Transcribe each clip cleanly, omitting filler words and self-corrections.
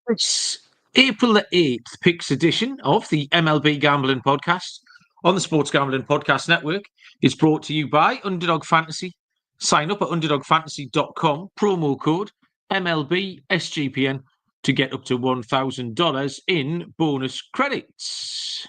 It's April the 8th, Picks edition of the MLB Gambling Podcast on the Sports Gambling Podcast Network. It's brought to you by Underdog Fantasy. Sign up at underdogfantasy.com, promo code MLB SGPN to get up to $1,000 in bonus credits.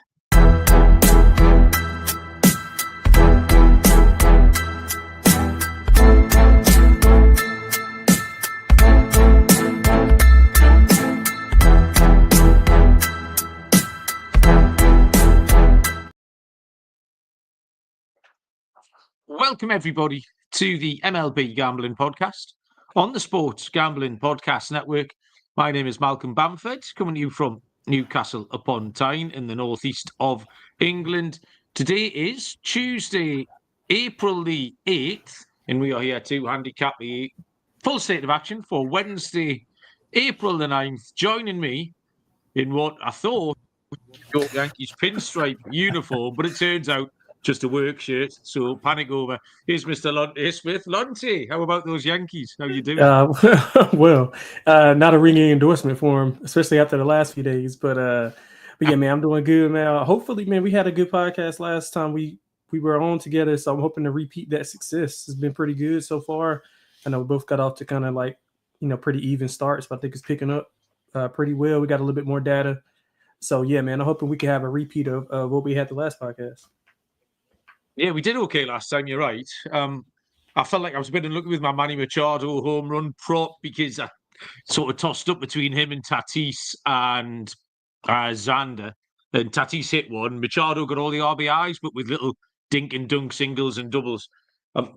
Welcome, everybody, to the MLB Gambling Podcast on the Sports Gambling Podcast Network. My name is Malcolm Bamford, coming to you from Newcastle upon Tyne in the northeast of England. Today is Tuesday, April the 8th, and we are here to handicap the full state of action for Wednesday, April the 9th. Joining me in what I thought was York Yankees pinstripe uniform, but it turns out just a work shirt, so panic over. Here's Mr. Lonte Smith. Lonte, how about those Yankees? How you doing? Not a ringing endorsement for him, especially after the last few days. But yeah, man, I'm doing good, man. Hopefully, man, we had a good podcast last time we were on together, so I'm hoping to repeat that success. It's been pretty good so far. I know we both got off to kind of pretty even starts, but I think it's picking up pretty well. We got a little bit more data. So, yeah, man, I'm hoping we can have a repeat of what we had the last podcast. Yeah, we did okay last time, you're right. I felt like I was a bit unlucky with my Manny Machado home run prop because I sort of tossed up between him and Tatis and Xander. And Tatis hit one. Machado got all the RBIs, but with little dink and dunk singles and doubles.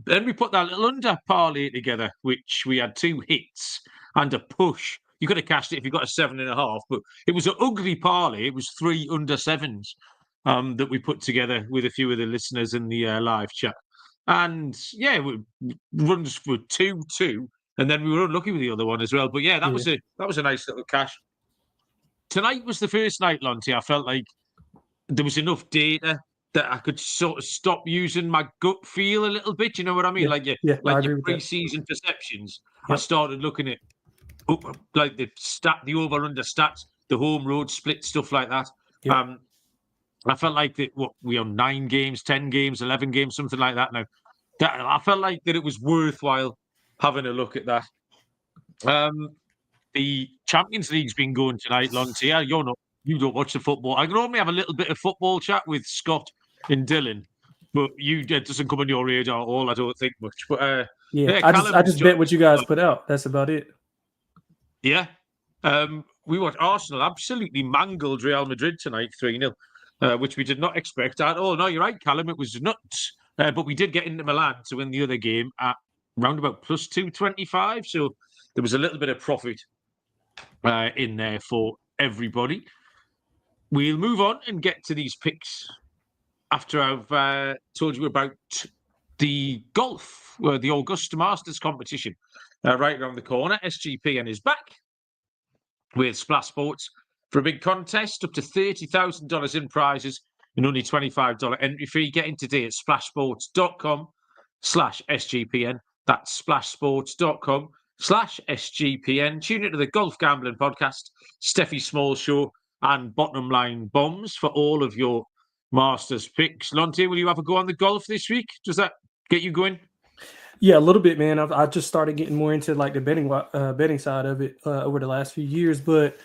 Then we put that little under parlay together, which we had 2 hits and a push. You could have cashed it if you got a 7.5, but it was an ugly parlay. It was 3 under 7s. That we put together with a few of the listeners in the live chat. And yeah, runs for 2-2, and then we were unlucky with the other one as well. But yeah, that was a nice little cash. Tonight was the first night, Lonte. I felt like there was enough data that I could sort of stop using my gut feel a little bit. You know what I mean? Your pre-season perceptions. Yep. I started looking at like the over/under stats, the home road split, stuff like that. Yep. I felt like that we on 9 games, 10 games, 11 games, something like that now. I felt like that it was worthwhile having a look at that. The Champions League's been going tonight, Lonte. You don't watch the football. I can only have a little bit of football chat with Scott and Dylan, but it doesn't come on your radar at all, I don't think much. But I just bet what you guys put out. That's about it. Yeah. We watched Arsenal absolutely mangled Real Madrid tonight, 3-0. Which we did not expect at all. No, you're right, Callum. It was nuts. But we did get into Milan to win the other game at round about plus 225. So there was a little bit of profit in there for everybody. We'll move on and get to these picks after I've told you about the golf, the Augusta Masters competition right around the corner. SGPN is back with Splash Sports for a big contest, up to $30,000 in prizes and only $25 entry fee. Get in today at splashsports.com/SGPN. That's splashsports.com/SGPN. Tune into the Golf Gambling Podcast, Steffi Small Show, and Bottom Line Bombs for all of your Masters picks. Lonte, will you have a go on the golf this week? Does that get you going? Yeah, a little bit, man. I just started getting more into like the betting side of it over the last few years, but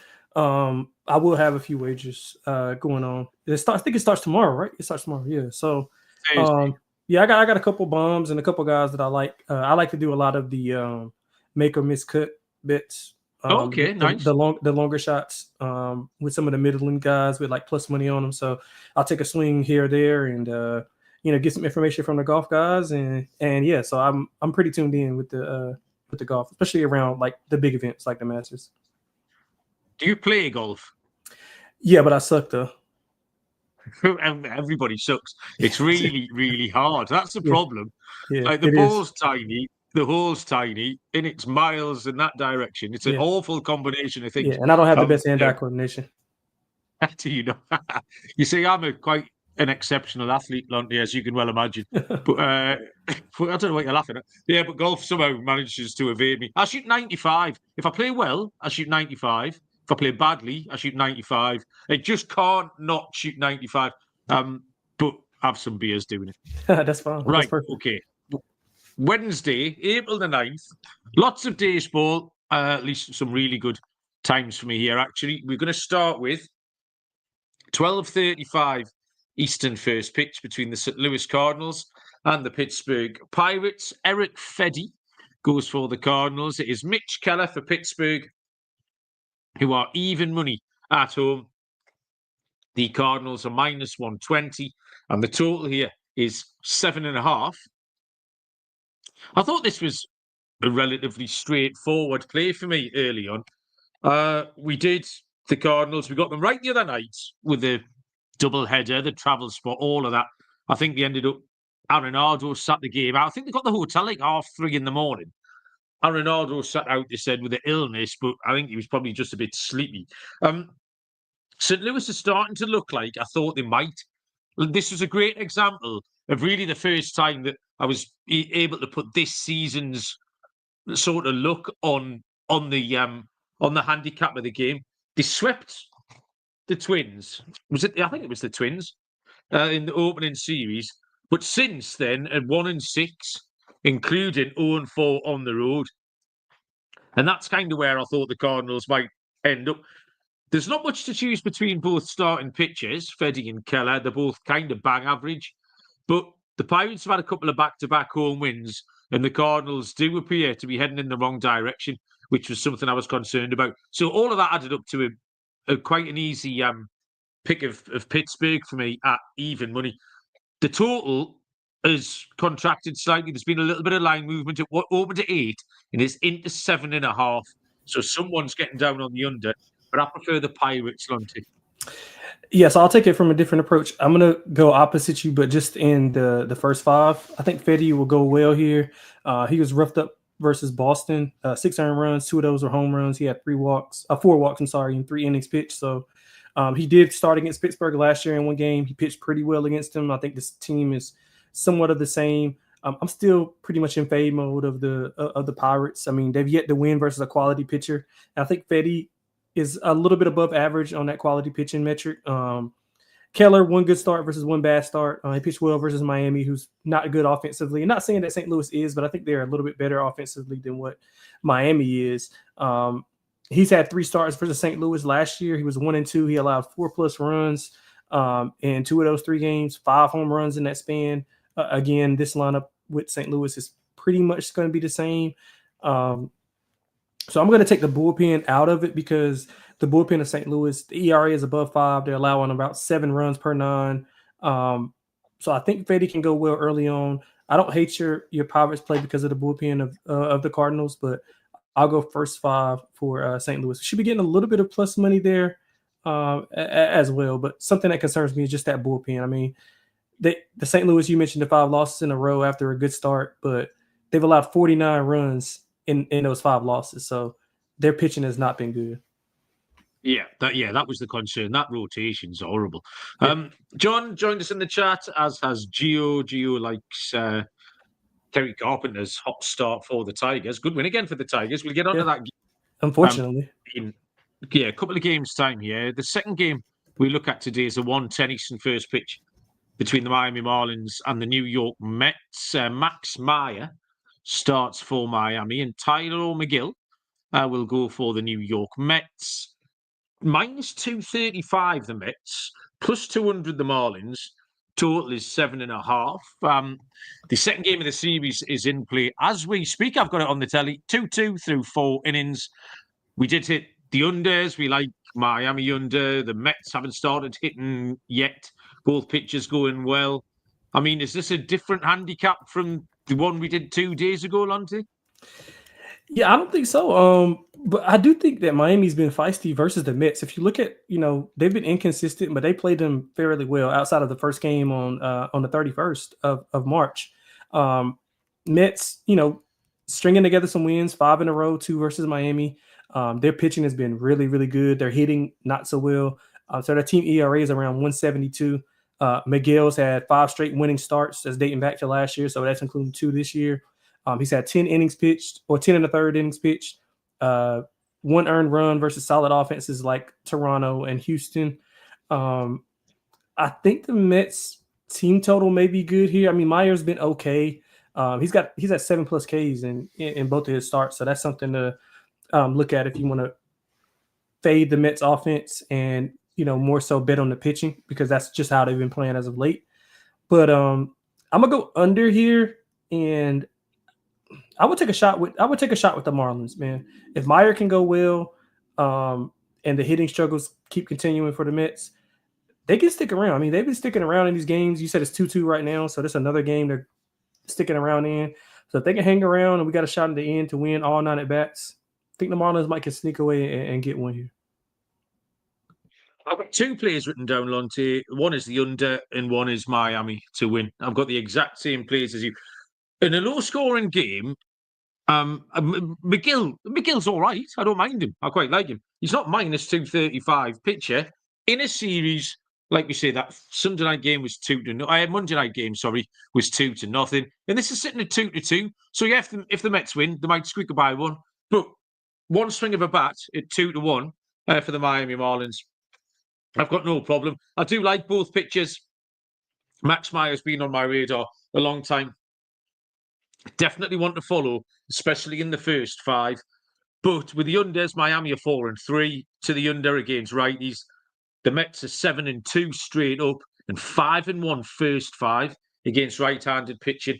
I will have a few wagers going on. I think it starts tomorrow, right? It starts tomorrow, yeah. So, I got a couple bombs and a couple guys that I like. I like to do a lot of the make or miss cut bets. Nice. The longer shots with some of the middling guys with like plus money on them. So I'll take a swing here or there and get some information from the golf guys and yeah. So I'm pretty tuned in with the golf, especially around like the big events like the Masters. Do you play golf? Yeah, but I suck though. Everybody sucks. It's really, really hard. That's the problem. Yeah, like the ball's tiny, the hole's tiny, and it's miles in that direction. It's an awful combination of things. Yeah, and I don't have the best hand-eye coordination. Do you know? You see, I'm quite an exceptional athlete, Lonte, as you can well imagine. But I don't know what you're laughing at. Yeah, but golf somehow manages to evade me. I shoot 95. If I play well, I shoot 95. If I play badly, I shoot 95. I just can't not shoot 95. But have some beers doing it. That's fine. Right, That's perfect. okay. Wednesday, April the 9th. Lots of days ball, at least some really good times for me here, actually. We're going to start with 12:35 Eastern first pitch between the St. Louis Cardinals and the Pittsburgh Pirates. Eric Fedde goes for the Cardinals. It is Mitch Keller for Pittsburgh, who are even money at home. The Cardinals are minus 120, and the total here is 7.5. I thought this was a relatively straightforward play for me early on. We did the Cardinals. We got them right the other night with the double header, the travel spot, all of that. I think they ended up, Arenado sat the game out. I think they got the hotel like 3:30 in the morning. Arenado sat out, they said, with an illness, but I think he was probably just a bit sleepy. St. Louis is starting to look like I thought they might. This was a great example of really the first time that I was able to put this season's sort of look on the handicap of the game. They swept the Twins. Was it? I think it was the Twins in the opening series. But since then, at 1-6, including 0-4 on the road, and that's kind of where I thought the Cardinals might end up. There's not much to choose between both starting pitchers, Fedde and Keller. They're both kind of bang average. But the Pirates have had a couple of back-to-back home wins, and the Cardinals do appear to be heading in the wrong direction, which was something I was concerned about. So all of that added up to a quite an easy pick of Pittsburgh for me at even money. The total has contracted slightly. There's been a little bit of line movement. It opened at 8 and it's into 7.5. So someone's getting down on the under. But I prefer the Pirates, Lonte. Yes, I'll take it from a different approach. I'm going to go opposite you, but just in the first 5. I think Fedde will go well here. He was roughed up versus Boston. 6 earned runs, 2 of those were home runs. He had 4 walks, in 3 innings pitched. So he did start against Pittsburgh last year in one game. He pitched pretty well against them. I think this team is somewhat of the same. I'm still pretty much in fade mode of the Pirates. I mean, they've yet to win versus a quality pitcher. And I think Fedde is a little bit above average on that quality pitching metric. Keller, 1 good start versus 1 bad start. He pitched well versus Miami, who's not good offensively. I'm not saying that St. Louis is, but I think they're a little bit better offensively than what Miami is. He's had 3 starts versus St. Louis last year. He was 1-2. He allowed 4+ runs in 2 of those 3 games, 5 home runs in that span. Again, this lineup with St. Louis is pretty much going to be the same. So I'm going to take the bullpen out of it because the bullpen of St. Louis, the ERA is above 5. They're allowing about 7 runs per 9. So I think Fedde can go well early on. I don't hate your Pirates play because of the bullpen of the Cardinals, but I'll go first 5 for St. Louis. Should be getting a little bit of plus money there as well, but something that concerns me is just that bullpen. I mean, the St. Louis, you mentioned the 5 losses in a row after a good start, but they've allowed 49 runs in those 5 losses. So their pitching has not been good. Yeah, that was the concern. That rotation's horrible. John joined us in the chat, as has Gio. Gio likes Terry Carpenter's hot start for the Tigers. Good win again for the Tigers. We'll get onto that. Unfortunately. In a couple of games' time here. The second game we look at today is a 1:10 Eastern first pitch between the Miami Marlins and the New York Mets. Max Meyer starts for Miami, and Tyler McGill will go for the New York Mets. Minus 235 the Mets, plus 200 the Marlins. Total is 7.5. The second game of the series is in play as we speak. I've got it on the telly. 2-2 through 4 innings. We did hit the unders. We like Miami under. The Mets haven't started hitting yet. Both pitchers going well. I mean, is this a different handicap from the one we did 2 days ago, Lonte? Yeah, I don't think so. But I do think that Miami's been feisty versus the Mets. If you look at, they've been inconsistent, but they played them fairly well outside of the first game on the 31st of March. Mets, stringing together some wins, 5 in a row, 2 versus Miami. Their pitching has been really, really good. They're hitting not so well. So their team ERA is around 172. Miguel's had 5 straight winning starts. That's dating back to last year, so that's including 2 this year. He's had 10 innings pitched, or 10 1/3 innings pitched. one earned run versus solid offenses like Toronto and Houston. I think the Mets team total may be good here. I mean, Meyer's been okay. He's at 7+ Ks in both of his starts, so that's something to look at if you want to fade the Mets offense and more so bet on the pitching, because that's just how they've been playing as of late. But I'm gonna go under here, and I would take a shot with the Marlins, man. If Meyer can go well, and the hitting struggles keep continuing for the Mets, they can stick around. I mean, they've been sticking around in these games. You said it's 2-2 right now, so that's another game they're sticking around in. So if they can hang around and we got a shot at the end to win all 9 at bats, I think the Marlins might can sneak away and get one here. I've got 2 players written down, Lonte. One is the under and one is Miami to win. I've got the exact same players as you. In a low-scoring game, McGill's all right. I don't mind him. I quite like him. He's not minus 235 pitcher. In a series, like we say, that Sunday night game was 2-0. Monday night game, was 2-0. And this is sitting at 2-2. So yeah, if the Mets win, they might squeak by one. But one swing of a bat at 2-1 for the Miami Marlins, I've got no problem. I do like both pitchers. Max Meyer's been on my radar a long time. Definitely want to follow, especially in the first 5. But with the unders, Miami are 4-3 to the under against righties. The Mets are 7-2 straight up and 5-1 first 5 against right-handed pitching.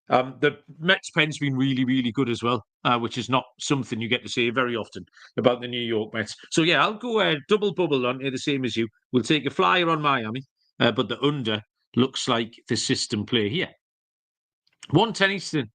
The Mets pen's been really, really good as well, which is not something you get to say very often about the New York Mets. So yeah, I'll go double bubble on here, the same as you. We'll take a flyer on Miami, but the under looks like the system play here. 1:10 Eastern.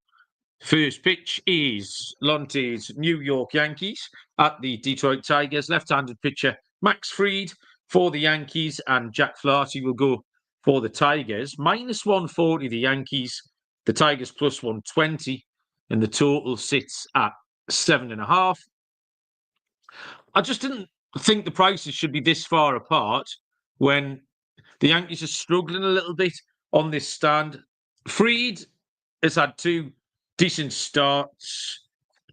First pitch is Lonte's New York Yankees at the Detroit Tigers. Left-handed pitcher Max Fried for the Yankees, and Jack Flaherty will go for the Tigers. Minus 140 the Yankees, the Tigers plus 120, and the total sits at 7.5. I just didn't think the prices should be this far apart when the Yankees are struggling a little bit on this stand. Fried has had 2 decent starts,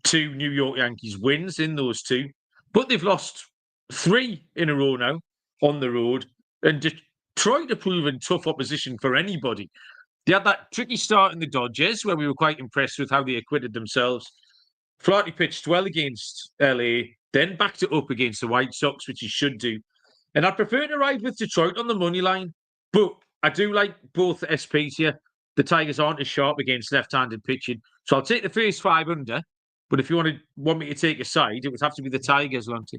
2 New York Yankees wins in those 2, but they've lost 3 in a row now on the road, and Detroit are proving tough opposition for anybody. They had that tricky start in the Dodgers where we were quite impressed with how they acquitted themselves. Flaherty pitched well against LA, then backed it up against the White Sox, which he should do. And I'd prefer to ride with Detroit on the money line, but I do like both SPs here. The Tigers aren't as sharp against left-handed pitching. So I'll take the first 5 under. But if you want me to take a side, it would have to be the Tigers, Lonte.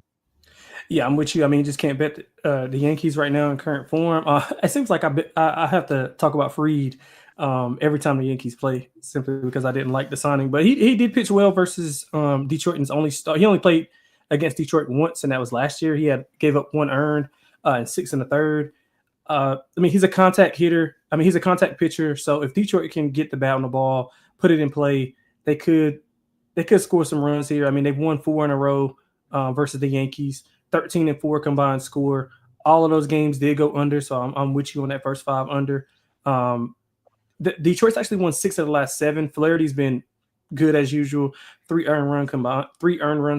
Yeah, I'm with you. I mean, you just can't bet the Yankees right now in current form. It seems like I have to talk about Fried every time the Yankees play, simply because I didn't like the signing. But he did pitch well versus Detroit in his only start. He only played against Detroit once, and that was last year. He gave up 1 earned and 6 1/3. I mean, he's a contact hitter. I mean, he's a contact pitcher. So if Detroit can get the bat on the ball, put it in play, they could score some runs here. I mean, they've won 4 in a row versus the Yankees, 13-4 combined score. All of those games did go under, so I'm with you on that first 5 under. Detroit's actually won 6 of the last 7. Flaherty's been good as usual. 3 earned runs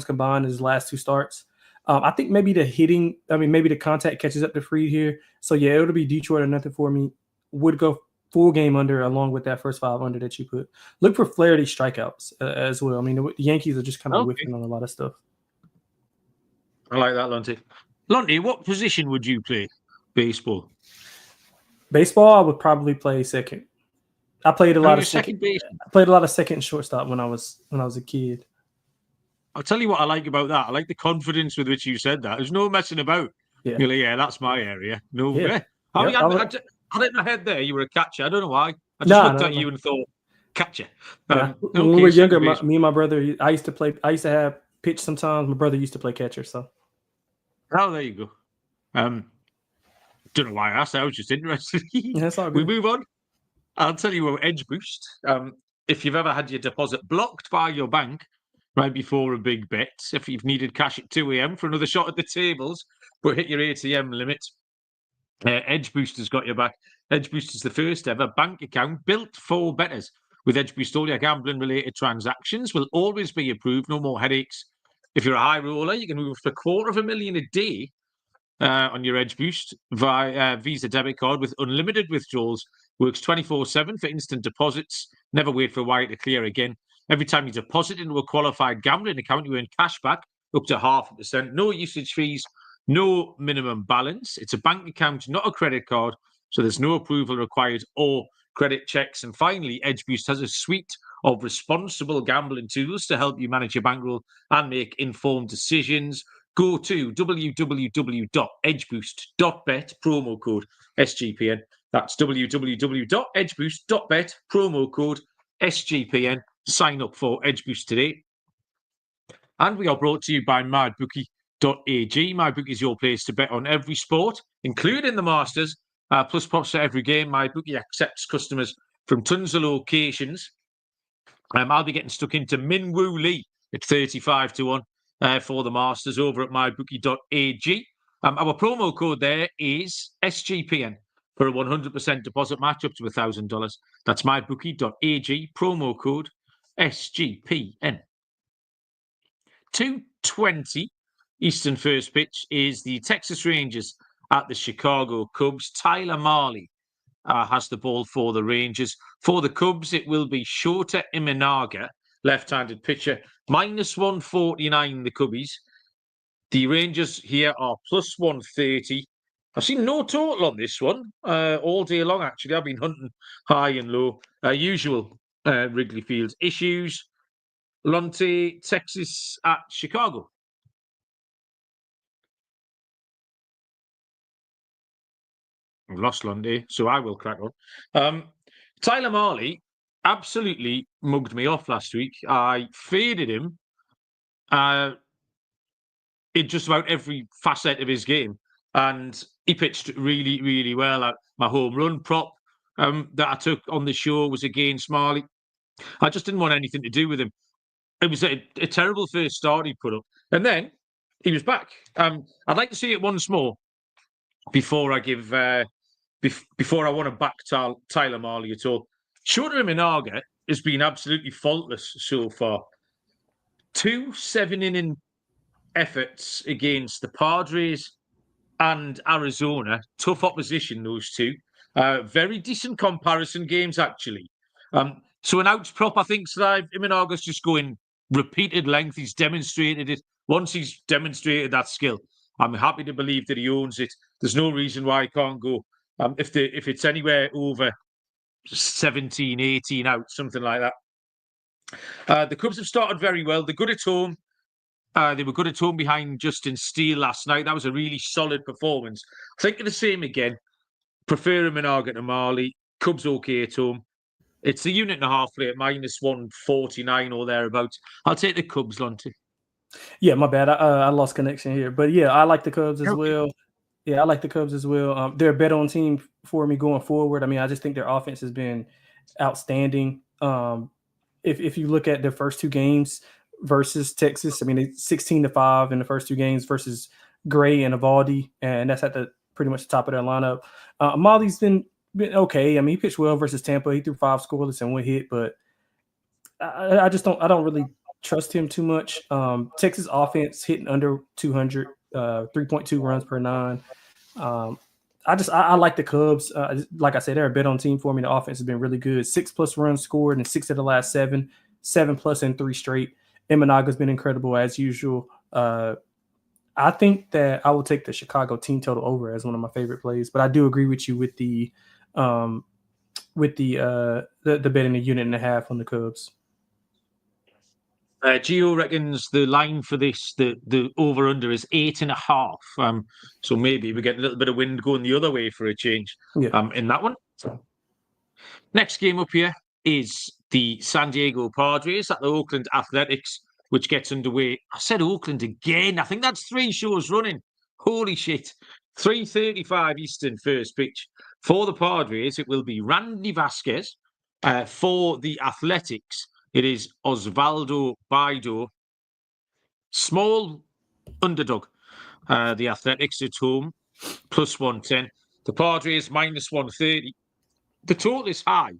combined in his last 2 starts. I think maybe the contact catches up to Fried here. So yeah, it'll be Detroit or nothing for me. Would go full game under along with that first 5 under that you put. Look for Flaherty strikeouts as well. I mean, the Yankees are just kind of whiffing on a lot of stuff. I like that, Lonte. Lonte, what position would you play baseball? Baseball, I would probably play second. I played a lot of second base. I played a lot of second and shortstop when I was a kid. I'll tell you what I like about that. I like the confidence with which you said that. There's no messing about. Yeah, you're like, yeah, that's my area. No, yeah. I had it in my head there. You were a catcher. I don't know why. I just looked at you and thought, catcher. When we were younger, me and my brother, I used to have pitch sometimes. My brother used to play catcher. So. Oh, there you go. Don't know why I asked. I was just interested. That's all good. We move on. I'll tell you what, Edge Boost. If you've ever had your deposit blocked by your bank right before a big bet, if you've needed cash at 2 a.m. for another shot at the tables, but hit your ATM limit, Edge Boost has got your back. Edge Boost is the first ever bank account built for bettors. With Edge Boost, all your gambling-related transactions will always be approved. No more headaches. If you're a high roller, you can move for $250,000 a day on your Edge Boost via Visa debit card with unlimited withdrawals. Works 24/7 for instant deposits. Never wait for a wire to clear again. Every time you deposit into a qualified gambling account, you earn cash back up to 0.5%. No usage fees, no minimum balance. It's a bank account, not a credit card, so there's no approval required or credit checks. And finally, Edge Boost has a suite of responsible gambling tools to help you manage your bankroll and make informed decisions. Go to www.edgeboost.bet, promo code SGPN. That's www.edgeboost.bet, promo code SGPN. Sign up for Edge Boost today. And we are brought to you by MyBookie.ag. MyBookie is your place to bet on every sport, including the Masters. Plus props for every game. MyBookie accepts customers from tons of locations. I'll be getting stuck into Min Woo Lee at 35-1 for the Masters over at MyBookie.ag. Our promo code there is SGPN for a 100% deposit match up to $1,000. That's MyBookie.ag, promo code SGPN. 2:20 Eastern first pitch is the Texas Rangers at the Chicago Cubs. Tyler Mahle has the ball for the Rangers. For the Cubs, it will be Shota Imanaga, left-handed pitcher, -149, the Cubbies. The Rangers here are +130. I've seen no total on this one all day long, actually. I've been hunting high and low. Usual Wrigley Field issues. Lonte, Texas at Chicago. I've lost Lonte, so I will crack on. Tyler Mahle absolutely mugged me off last week. I faded him in just about every facet of his game, and he pitched really, really well. My home run prop that I took on the show was against Mahle. I just didn't want anything to do with him. It was a terrible first start he put up, and then he was back. I'd like to see it once more before I give before I want to back Tyler Mahle at all. Shota Imanaga has been absolutely faultless so far. 2 7-inning efforts against the Padres and Arizona. Tough opposition, those two. Very decent comparison games, actually. So an outs prop, I think, Slive. Imanaga's just going repeated length. He's demonstrated it. Once he's demonstrated that skill, I'm happy to believe that he owns it. There's no reason why he can't go. If it's anywhere over 17, 18 out, something like that. The Cubs have started very well. They're good at home. They were good at home behind Justin Steele last night. That was a really solid performance. I think the same again. Prefer Imanaga to Mahle. Cubs okay at home. It's a unit and a half rate, -149 or thereabouts. I'll take the Cubs, Lonte. Yeah, my bad. I lost connection here. But yeah, I like the Cubs as well. Yeah, I like the Cubs as well. They're a bet on team for me going forward. I mean, I just think their offense has been outstanding. If you look at their first two games versus Texas, I mean, it's 16-5 in the first two games versus Gray and Evaldi, and that's at the pretty much the top of their lineup. Mahle's been okay. I mean, he pitched well versus Tampa. He threw 5 scoreless and 1 hit, but I don't really trust him too much. Texas offense hitting under 200, 3.2 runs per 9. I like the Cubs. Like I said, they're a bet on team for me. The offense has been really good. 6+ runs scored in 6 of the last 7, 7+ in 3 straight. Imanaga's been incredible as usual. I think that I will take the Chicago team total over as one of my favorite plays, but I do agree with you with the betting a unit and a half on the Cubs. Gio reckons the line for this, the over-under is 8.5. So maybe we get a little bit of wind going the other way for a change in that one. Next game up here is the San Diego Padres at the Oakland Athletics, which gets underway. I said Oakland again. I think that's 3 shows running. Holy shit. 3:35 Eastern first pitch. For the Padres, it will be Randy Vasquez. For the Athletics, it is Osvaldo Bido. Small underdog. The Athletics at home, +110. The Padres, -130. The total is high.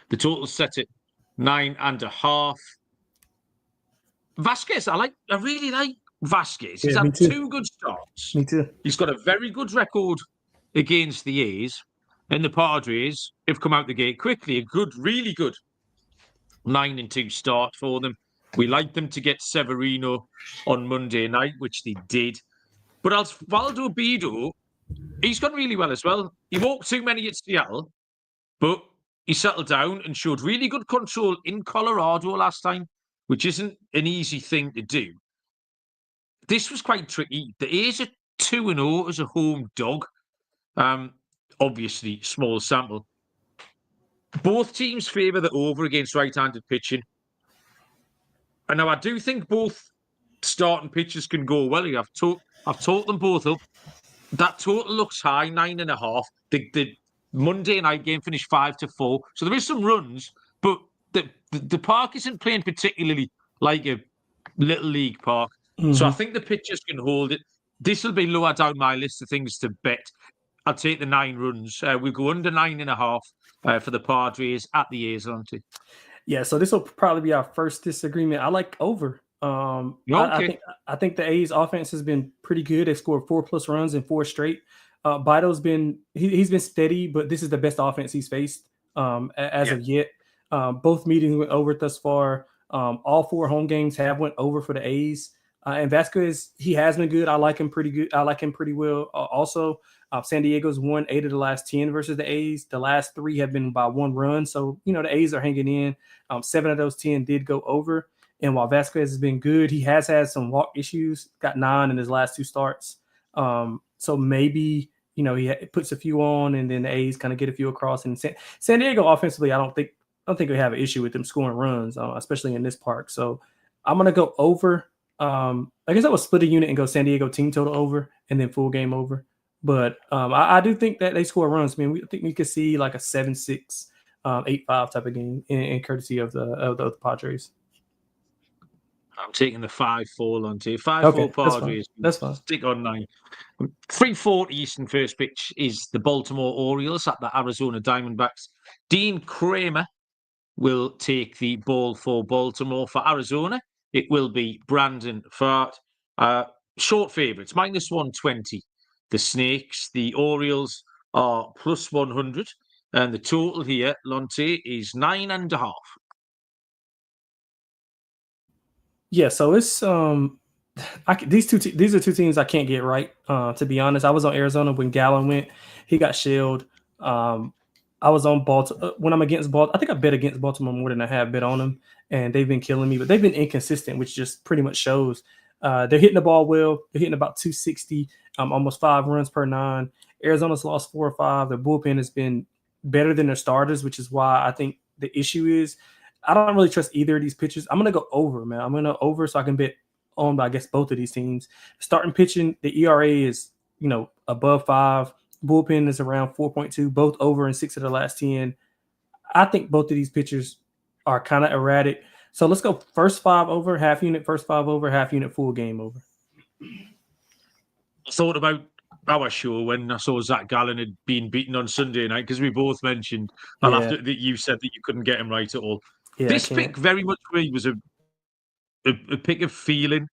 The total is set at 9.5. Vasquez, I really like Vasquez. He's Yeah, me had too. 2 good starts. Me too. He's got a very good record against the A's, and the Padres have come out the gate quickly. A good, really good 9-2 start for them. We like them to get Severino on Monday night, which they did. But Osvaldo Bido, he's gone really well as well. He walked too many at Seattle, but he settled down and showed really good control in Colorado last time, which isn't an easy thing to do. This was quite tricky. The A's are 2-0 as a home dog. Obviously, small sample. Both teams favour the over against right-handed pitching. And now I do think both starting pitchers can go well. I've taught them both up. That total looks high, 9.5. The Monday night game finished 5-4. So there is some runs, but the park isn't playing particularly like a little league park. Mm-hmm. So I think the pitchers can hold it. This will be lower down my list of things to bet. I'll take the 9 runs. We'll go under 9.5 for the Padres at the A's, aren't we? Yeah, so this will probably be our first disagreement. I like over. Okay. I think the A's offense has been pretty good. They've scored 4+ runs in 4 straight. Bido's been he's been steady, but this is the best offense he's faced as of yet. Both meetings went over thus far. All 4 home games have went over for the A's. And Vasquez, he has been good. I like him pretty good. I like him pretty well. Also, San Diego's won 8 of the last 10 versus the A's. The last 3 have been by 1 run. So, the A's are hanging in. 7 of those 10 did go over. And while Vasquez has been good, he has had some walk issues, got 9 in his last 2 starts. So maybe, he puts a few on and then the A's kind of get a few across. And San Diego offensively, I don't think we have an issue with them scoring runs, especially in this park. So I'm going to go over. I guess I would split a unit and go San Diego team total over and then full game over. But I do think that they score runs. I mean, I think we could see like a 7-6, 8-5 type of game in courtesy of the Padres. I'm taking the 5-4 Lonte. 5-4 Padres. That's fine. Stick on 9. 3:40 Eastern first pitch is the Baltimore Orioles at the Arizona Diamondbacks. Dean Kramer will take the ball for Baltimore. For Arizona, it will be Brandon Pfaadt. Short favourites, -120. The Snakes, the Orioles are +100. And the total here, Lonte, is 9.5. Yeah, so it's these are 2 teams I can't get right. To be honest, I was on Arizona when Gallen went. He got shelled. I was on Baltimore when I'm against Baltimore. I think I bet against Baltimore more than I have bet on them, and they've been killing me. But they've been inconsistent, which just pretty much shows they're hitting the ball well. They're hitting about 260, almost 5 runs per 9. Arizona's lost 4 or 5. Their bullpen has been better than their starters, which is why I think the issue is I don't really trust either of these pitchers. I'm going to go over, man. I'm going to over so I can bet on, I guess, both of these teams. Starting pitching, the ERA is, above 5. Bullpen is around 4.2, both over in 6 of the last 10. I think both of these pitchers are kind of erratic. So let's go first 5 over, half unit, first 5 over, half unit, full game over. I thought about our show when I saw Zach Gallen had been beaten on Sunday night because we both mentioned after that you said that you couldn't get him right at all. Yeah, this pick very much for me was a pick of feeling.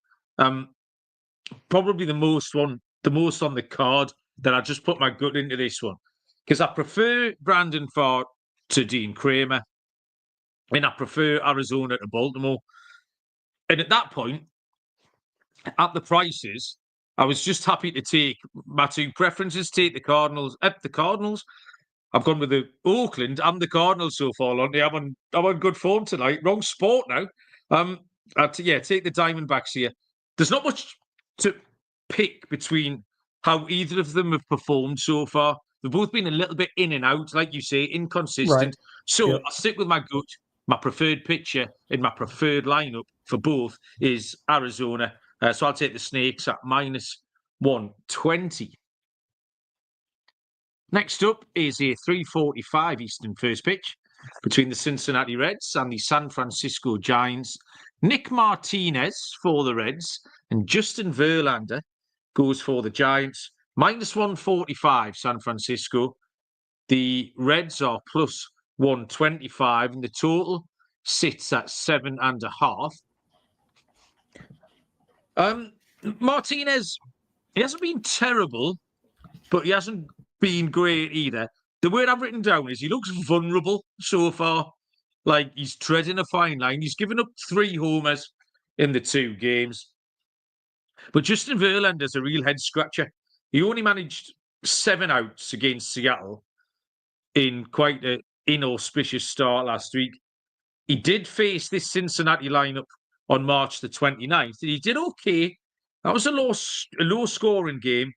Probably the most on the card that I just put my gut into this one because I prefer Brandon Pfaadt to Dean Kramer and I prefer Arizona to Baltimore. And at that point, at the prices, I was just happy to take my 2 preferences, take the Cardinals. At the Cardinals, I've gone with the Oakland and the Cardinals so far, Lonte. I'm on good form tonight. Wrong sport now. Take the Diamondbacks here. There's not much to pick between how either of them have performed so far. They've both been a little bit in and out, like you say, inconsistent. Right. So I'll stick with my gut. My preferred pitcher and my preferred lineup for both is Arizona. So I'll take the Snakes at -120. Next up is a 3:45 Eastern first pitch between the Cincinnati Reds and the San Francisco Giants. Nick Martinez for the Reds and Justin Verlander goes for the Giants. -145 San Francisco. The Reds are +125 and the total sits at 7.5. Martinez, he hasn't been terrible, but he hasn't been great either. The word I've written down is he looks vulnerable so far. Like he's treading a fine line. He's given up 3 homers in the 2 games. But Justin Verlander's a real head scratcher. He only managed 7 outs against Seattle in quite an inauspicious start last week. He did face this Cincinnati lineup on March the 29th, and he did okay. That was a low scoring game.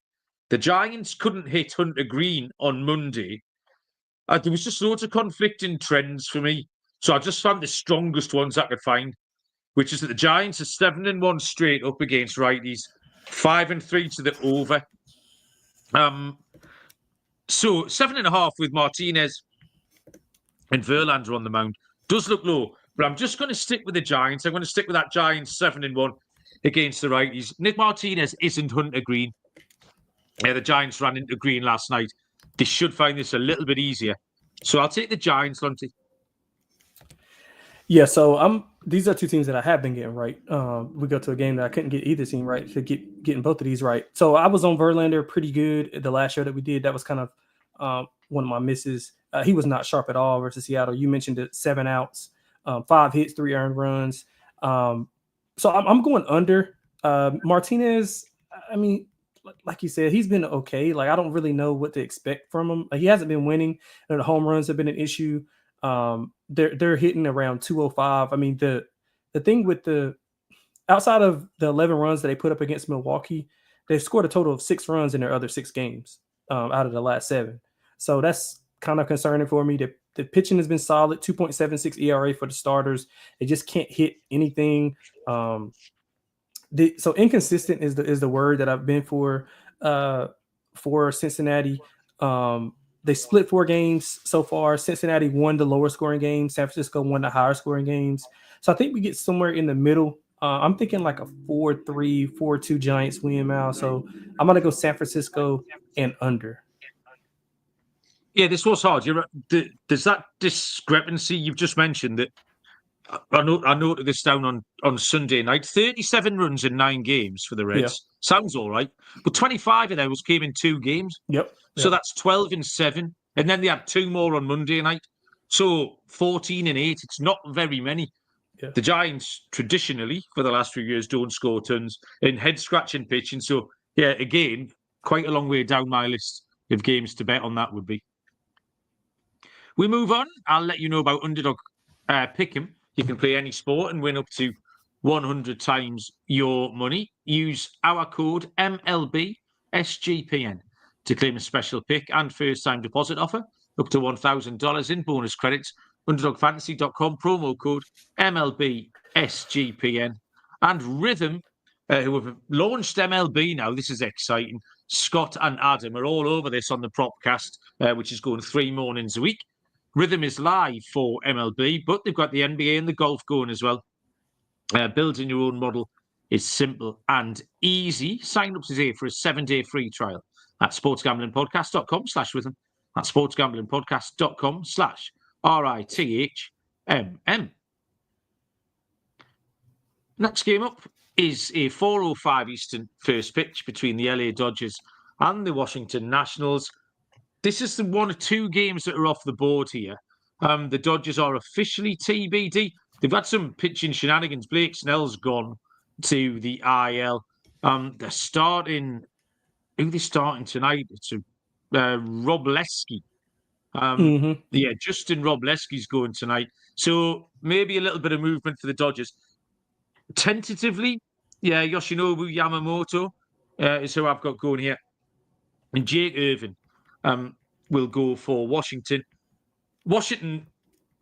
The Giants couldn't hit Hunter Green on Monday. There was just loads of conflicting trends for me. So I just found the strongest ones I could find, which is that the Giants are 7-1 straight up against righties, 5-3 to the over. So 7.5 with Martinez and Verlander on the mound does look low, but I'm just going to stick with the Giants. I'm going to stick with that Giants 7-1 against the righties. Nick Martinez isn't Hunter Green. The Giants ran into Green last night. They should find this a little bit easier. So I'll take the Giants, Lonte. Yeah, so these are 2 teams that I have been getting right. We go to a game that I couldn't get either team right to getting both of these right. So I was on Verlander pretty good at the last show that we did. That was kind of one of my misses. He was not sharp at all versus Seattle. You mentioned it, 7 outs, 5 hits, 3 earned runs. So I'm going under. Martinez, I mean, like you said, he's been okay. Like I don't really know what to expect from him. He hasn't been winning, and the home runs have been an issue. They're hitting around 205. I mean, the thing with the outside of the 11 runs that they put up against Milwaukee, they've scored a total of 6 runs in their other 6 games out of the last 7. So that's kind of concerning for me. The pitching has been solid, 2.76 ERA for the starters. They just can't hit anything. So inconsistent is the word that I've been for Cincinnati. They split 4 games so far. Cincinnati won the lower scoring games. San Francisco won the higher scoring games. So I think we get somewhere in the middle. I'm thinking like a 4-3, 4-2 Giants win now. So I'm going to go San Francisco and under. Yeah, this was hard. There's that discrepancy you've just mentioned that I noted this down on Sunday night. 37 runs in 9 games for the Reds. Yeah. Sounds all right. But 25 of those came in 2 games. Yep. So that's 12-7. And then they had 2 more on Monday night. So 14-8. It's not very many. Yeah. The Giants, traditionally, for the last few years, don't score tons in head-scratching pitching. So, yeah, again, quite a long way down my list of games to bet on that would be. We move on. I'll let you know about Underdog Pick'em. You can play any sport and win up to 100 times your money. Use our code MLB SGPN to claim a special pick and first-time deposit offer up to $1,000 in bonus credits. UnderdogFantasy.com, promo code MLB SGPN. And Rhythm, who have launched MLB now, this is exciting. Scott and Adam are all over this on the Propcast, which is going 3 mornings a week. Rhythm is live for MLB, but they've got the NBA and the golf going as well. Building your own model is simple and easy. Sign up today for a 7-day free trial at sportsgamblingpodcast.com/rhythm. That's sportsgamblingpodcast.com/RITHMM. Next game up is a 4:05 Eastern first pitch between the LA Dodgers and the Washington Nationals. This is the 1 or 2 games that are off the board here. The Dodgers are officially TBD. They've had some pitching shenanigans. Blake Snell's gone to the IL. They're starting... Who are they starting tonight? It's Robleski. Yeah, Justin Robleski's going tonight. So maybe a little bit of movement for the Dodgers. Tentatively, yeah, Yoshinobu Yamamoto is who I've got going here. And Jake Irvin will go for Washington. Washington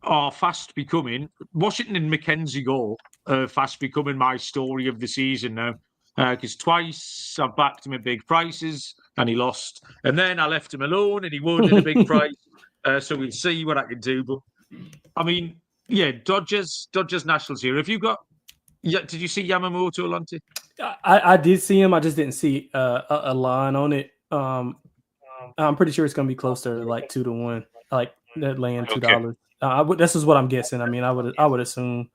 and Mackenzie Gore are fast becoming my story of the season now. Because twice I've backed him at big prices and he lost. And then I left him alone and he won at a big price. So we'll see what I can do. But I mean, yeah, Dodgers Nationals here. Have you got... Yeah, did you see Yamamoto, Lonte? I did see him. I just didn't see a line on it. I'm pretty sure it's going to be closer to like 2-1, like laying $2. Okay. This is what I'm guessing. I mean, I would assume.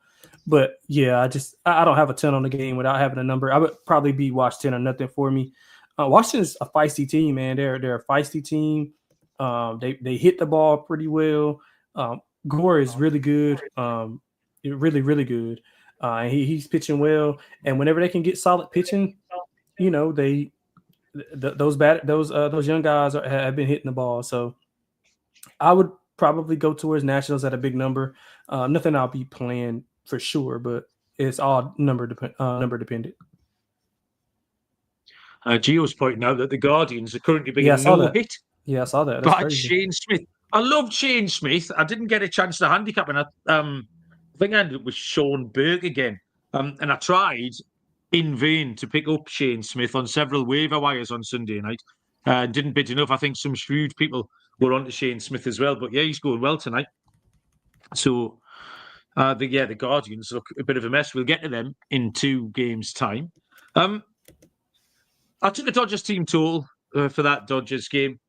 But yeah, I don't have a 10 on the game without having a number. I would probably be Washington or nothing for me. Washington's a feisty team, man. They're a feisty team. They hit the ball pretty well. Gore is really good. Really, really good. He's pitching well, and whenever they can get solid pitching, those young guys have been hitting the ball. So I would probably go towards Nationals at a big number. Nothing I'll be playing for sure, but it's all number dependent. Gio's pointing out that the Guardians are currently being Yeah, I saw that. hit Yeah, I saw that. That's by crazy. Shane Smith. I loved Shane Smith. I didn't get a chance to handicap, and I think I ended up with Sean Burke again. And I tried in vain to pick up Shane Smith on several waiver wires on Sunday night. Didn't bid enough. I think some shrewd people were on to Shane Smith as well. But yeah, he's going well tonight. So the Guardians look a bit of a mess. We'll get to them in 2 games' time. I took the Dodgers team total for that Dodgers game.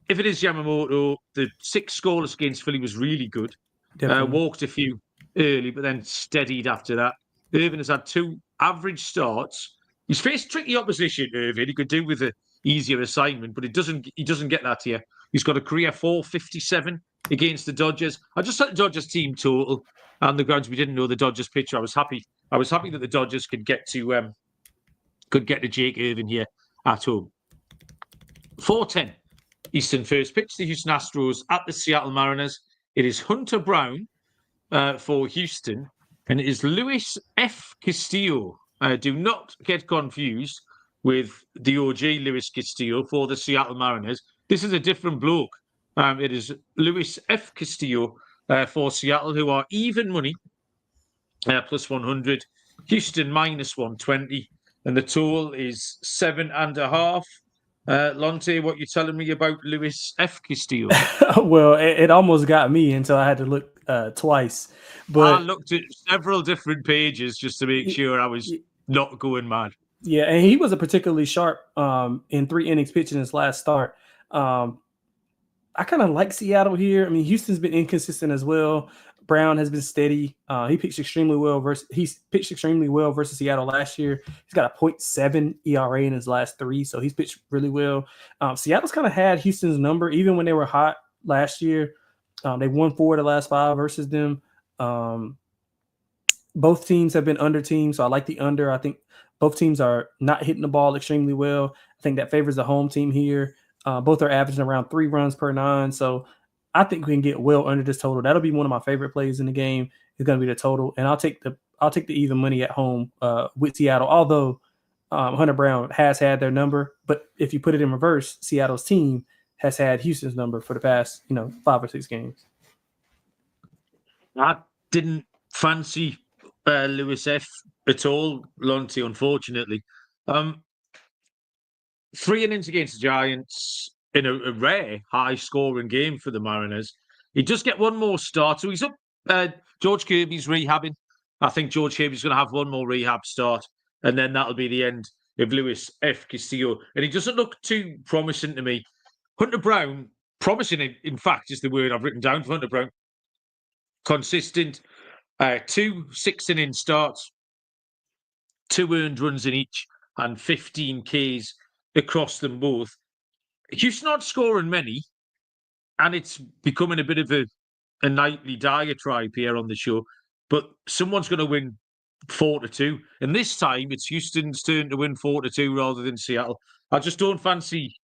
If it is Yamamoto, the 6 scoreless against Philly was really good. Walked a few early, but then steadied after that. Irvin has had 2 average starts. He's faced tricky opposition, Irvin. He could do with an easier assignment, but he doesn't get that here. He's got a career 457 against the Dodgers. I just set the Dodgers team total on the grounds we didn't know the Dodgers pitcher. I was happy that the Dodgers could get to Jake Irvin here at home. 4:10 Eastern first pitch, the Houston Astros at the Seattle Mariners. It is Hunter Brown for Houston, and it is Luis F. Castillo. Do not get confused with the OG Luis Castillo for the Seattle Mariners. This is a different bloke. It is Luis F. Castillo for Seattle, who are even money, plus 100. Houston minus 120, and the total is 7.5. Lonte, what you're telling me about Luis F. Castillo? Well, it almost got me until I had to look twice. But I looked at several different pages just to make sure I was not going mad. Yeah, and he was a particularly sharp in 3 innings pitching his last start. I kind of like Seattle here. I mean, Houston's been inconsistent as well. Brown has been steady. He pitched extremely well versus Seattle last year. He's got a 0.7 ERA in his last 3, so he's pitched really well. Seattle's kind of had Houston's number even when they were hot last year. They won 4 of the last 5 versus them. Both teams have been under teams, so I like the under. I think both teams are not hitting the ball extremely well. I think that favors the home team here. Both are averaging around 3 runs per 9, so I think we can get well under this total. That'll be one of my favorite plays in the game. It's going to be the total, and I'll take the even money at home with Seattle. Although Hunter Brown has had their number, but if you put it in reverse, Seattle's team has had Houston's number for the past 5 or 6 games. I didn't fancy Luis F. at all, Lonte, unfortunately. 3 innings against the Giants in a rare high-scoring game for the Mariners. He does get one more start, so he's up. George Kirby's rehabbing. I think George Kirby's going to have one more rehab start, and then that'll be the end of Luis F. Castillo. And he doesn't look too promising to me. Hunter Brown, promising, in fact, is the word I've written down for Hunter Brown. Consistent, 2 6-inning starts, 2 earned runs in each, and 15 Ks across them both. Houston not scoring many, and it's becoming a bit of a nightly diatribe here on the show, but someone's going to win 4-2, and this time it's Houston's turn to win 4-2 rather than Seattle. I just don't fancy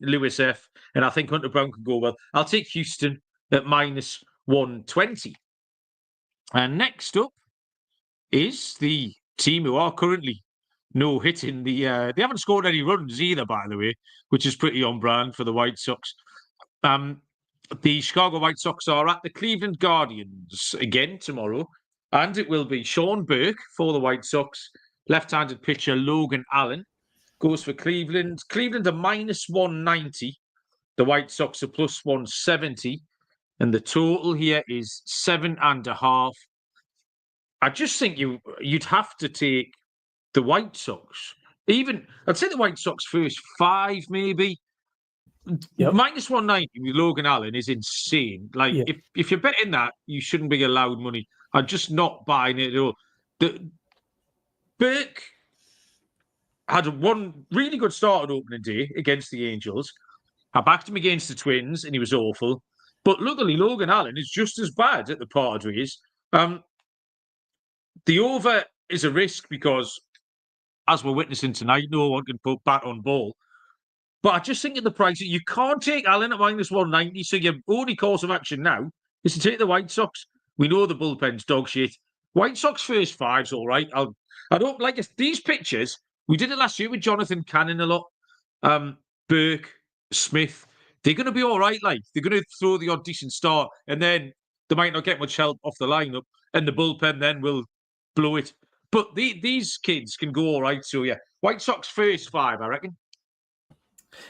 Luis F, and I think Hunter Brown can go well. I'll take Houston at minus 120. And next up is the team who are currently no-hitting. They haven't scored any runs either, by the way, which is pretty on brand for the White Sox. The Chicago White Sox are at the Cleveland Guardians again tomorrow, and it will be Sean Burke for the White Sox. Left-handed pitcher Logan Allen goes for Cleveland. Cleveland are minus 190. The White Sox are plus 170. And the total here is 7.5. I just think you'd have to take the White Sox. I'd say the White Sox first 5, maybe. Yep. Minus 190 with Logan Allen is insane. Like, if you're betting that, you shouldn't be allowed money. I'm just not buying it at all. Burke had one really good start on opening day against the Angels. I backed him against the Twins, and he was awful. But luckily, Logan Allen is just as bad at the Padres. The over is a risk because, as we're witnessing tonight, no one can put bat on ball. But I just think at the price, you can't take Allen at minus 190. So your only course of action now is to take the White Sox. We know the bullpen's dog shit. White Sox first five's all right. I don't like it. These pictures. We did it last year with Jonathan Cannon a lot. Burke, Smith. They're going to be all right. Like they're going to throw the odd decent start, and then they might not get much help off the lineup, and the bullpen then will blow it. But these kids can go all right. So yeah, White Sox first five, I reckon.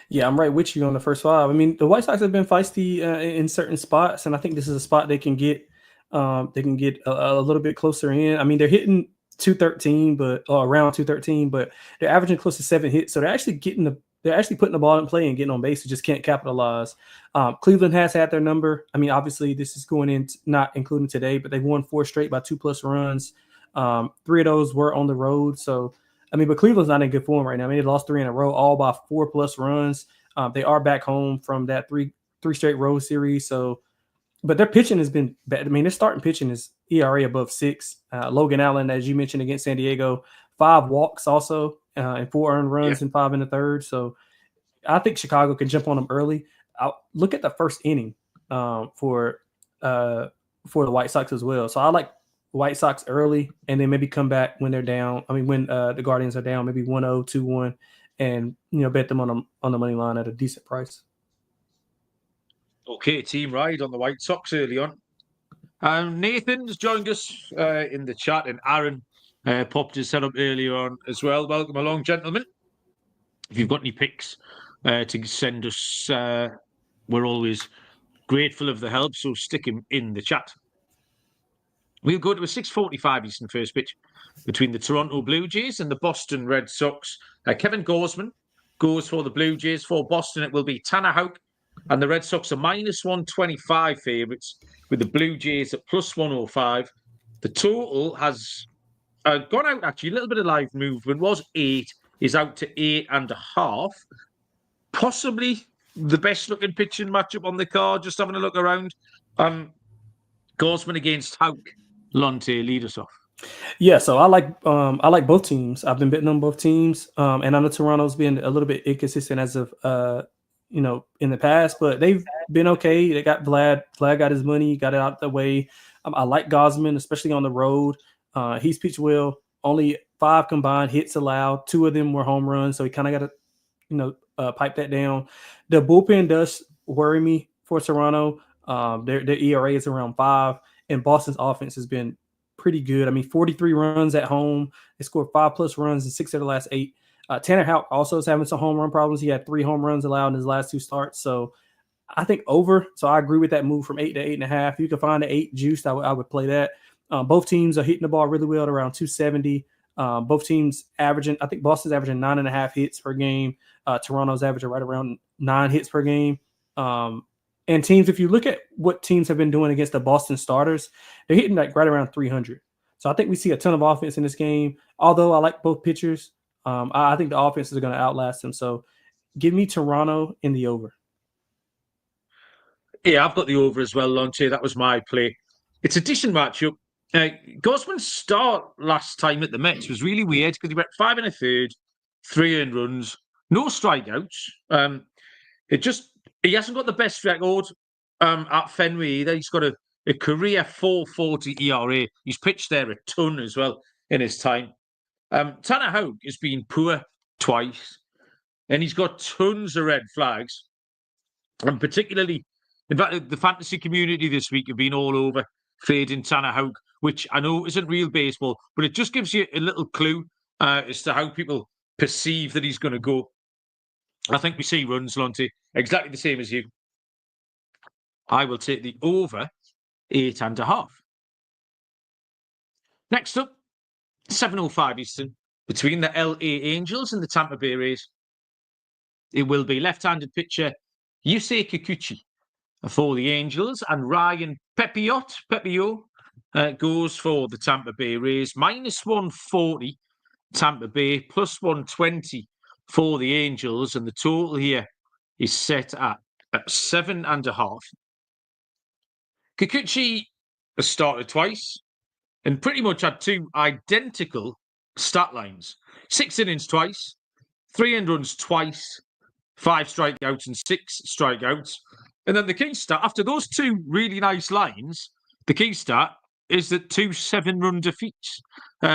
Yeah, I'm right with you on the first five. I mean, the White Sox have been feisty in certain spots, and I think this is a spot they can get. They can get a little bit closer in. I mean, they're hitting 213, but around 213, but they're averaging close to 7 hits. So they're actually putting the ball in play and getting on base. They just can't capitalize. Cleveland has had their number. I mean, obviously this is going in not including today, but they've won 4 straight by 2+ runs. 3 of those were on the road. So, I mean, but Cleveland's not in good form right now. I mean, they lost 3 in a row, all by 4+ runs. They are back home from that three straight road series. So, but their pitching has been bad. I mean, their starting pitching is ERA above 6. Logan Allen, as you mentioned, against San Diego, 5 walks also, and 4 earned runs and 5 in the third. So I think Chicago can jump on them early. I'll look at the first inning for the White Sox as well. So I like White Sox early, and then maybe come back when they're down. I mean, when the Guardians are down, maybe 1-0, 2-1, and bet them on the money line at a decent price. Okay, team ride on the White Sox early on. Nathan's joined us in the chat, and Aaron popped his setup earlier on as well. Welcome along, gentlemen. If you've got any picks to send us, we're always grateful of the help, so stick them in the chat. We'll go to a 6:45 Eastern first pitch between the Toronto Blue Jays and the Boston Red Sox. Kevin Gausman goes for the Blue Jays. For Boston, it will be Tanner Houck, and the Red Sox are minus 125 favourites, with the Blue Jays at plus 105. The total has gone out, actually, a little bit of live movement. Was 8, is out to 8.5. Possibly the best looking pitching matchup on the card, just having a look around. Gausman against Houck. Lonte, lead us off. Yeah, so I like both teams. I've been betting on both teams, and I know Toronto's been a little bit inconsistent as of in the past, but they've been okay. They got Vlad. Vlad got his money, got it out the way. I like Gausman, especially on the road. He's pitched well. Only 5 combined hits allowed. 2 of them were home runs, so he kind of got to pipe that down. The bullpen does worry me for Toronto. Their ERA is around 5, and Boston's offense has been pretty good. I mean, 43 runs at home. They scored 5+ runs in 6 of the last 8. Tanner Houck also is having some home run problems. He had 3 home runs allowed in his last 2 starts. So I think over. So I agree with that move from 8 to 8.5. You can find an 8 juiced. I would play that. Both teams are hitting the ball really well at around 270. Both teams averaging, I think Boston's averaging 9.5 hits per game. Toronto's averaging right around 9 hits per game. And teams, if you look at what teams have been doing against the Boston starters, they're hitting like right around 300. So I think we see a ton of offense in this game. Although I like both pitchers, I think the offenses are going to outlast them. So give me Toronto in the over. Yeah, I've got the over as well, Lonte. That was my play. It's a decent matchup. Gausman's start last time at the Mets was really weird because he went 5 1/3, 3 earned runs, no strikeouts. He hasn't got the best record at Fenway either. He's got a career 4.40 ERA. He's pitched there a ton as well in his time. Tanner Houck has been poor twice, and he's got tons of red flags. And particularly, in fact, the fantasy community this week have been all over fading Tanner Houck, which I know isn't real baseball, but it just gives you a little clue as to how people perceive that he's going to go. I think we see runs, Lonte, exactly the same as you. I will take the over 8.5. Next up, 7:05 Eastern, between the LA Angels and the Tampa Bay Rays. It will be left-handed pitcher Yusei Kikuchi for the Angels and Ryan Pepillo goes for the Tampa Bay Rays. -140 Tampa Bay, +120 for the Angels. And the total here is set at 7.5. Kikuchi has started twice and pretty much had two identical stat lines. 6 innings twice, 3 earned runs twice, 5 strikeouts and 6 strikeouts. And then the key stat, after those two really nice lines, the key stat is that 2 7-run defeats,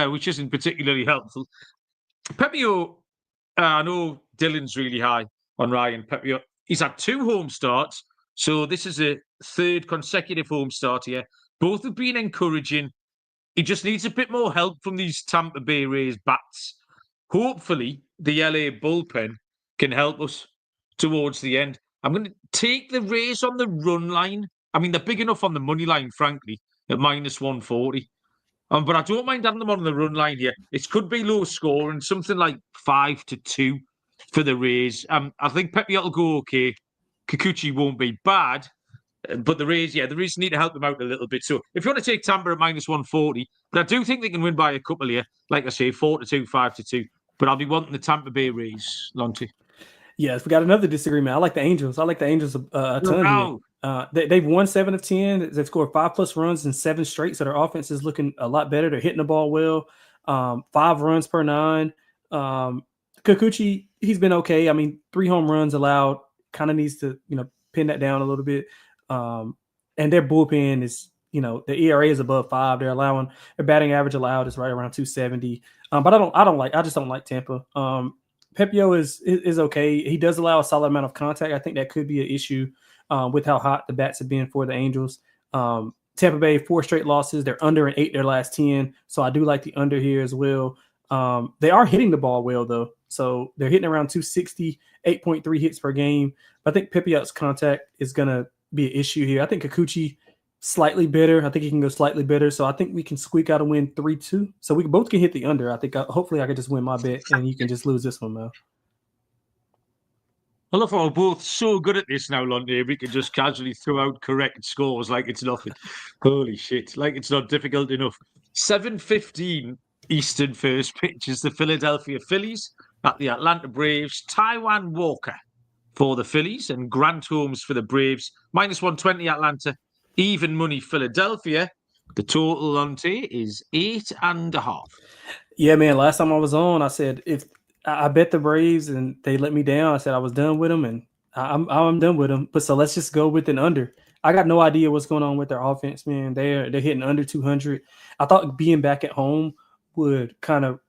which isn't particularly helpful. Pepio, I know Dylan's really high on Ryan Pepio. He's had 2 home starts, so this is a 3rd consecutive home start here. Both have been encouraging. He just needs a bit more help from these Tampa Bay Rays bats. Hopefully, the LA bullpen can help us towards the end. I'm going to take the Rays on the run line. I mean, they're big enough on the money line, frankly, at -140. But I don't mind having them on the run line here. It could be low scoring, something like 5-2 for the Rays. I think Pepiot will go okay. Kikuchi won't be bad. But the Rays need to help them out a little bit. So if you want to take Tampa at -140, but I do think they can win by a couple here. Like I say, 4-2, 5-2. But I'll be wanting the Tampa Bay Rays, Lonte. Yes, we got another disagreement. I like the Angels. I like the Angels a ton. They've won 7 of 10. They've scored 5+ runs in 7 straight. So their offense is looking a lot better. They're hitting the ball well. 5 runs per 9. Kikuchi, he's been okay. I mean, 3 home runs allowed. Kind of needs to, pin that down a little bit. And their bullpen is, the ERA is above 5. Their batting average allowed is right around 270. But I just don't like Tampa. Pepio is okay. He does allow a solid amount of contact. I think that could be an issue with how hot the bats have been for the Angels. Tampa Bay, 4 straight losses. They're under an 8 their last 10. So I do like the under here as well. They are hitting the ball well, though. So they're hitting around 260, 8.3 hits per game. But I think Pepio's contact is going to be an issue here. I think Kikuchi slightly better. I think he can go slightly better. So I think we can squeak out a win 3-2. So we both can hit the under. I think hopefully I can just win my bet and you can just lose this one, Mel. I love how we're both so good at this now, Lonte. We can just casually throw out correct scores like it's nothing. Holy shit. Like it's not difficult enough. 7:15 Eastern first pitch is the Philadelphia Phillies at the Atlanta Braves. Taijuan Walker for the Phillies and Grant Holmes for the Braves. -120 Atlanta. Even money Philadelphia. The total, Lonte, is 8.5. Yeah, man. Last time I was on, I said if I bet the Braves and they let me down, I said I was done with them, and I'm done with them. But so let's just go with an under. I got no idea what's going on with their offense, man. They're hitting under 200. I thought being back at home would kind of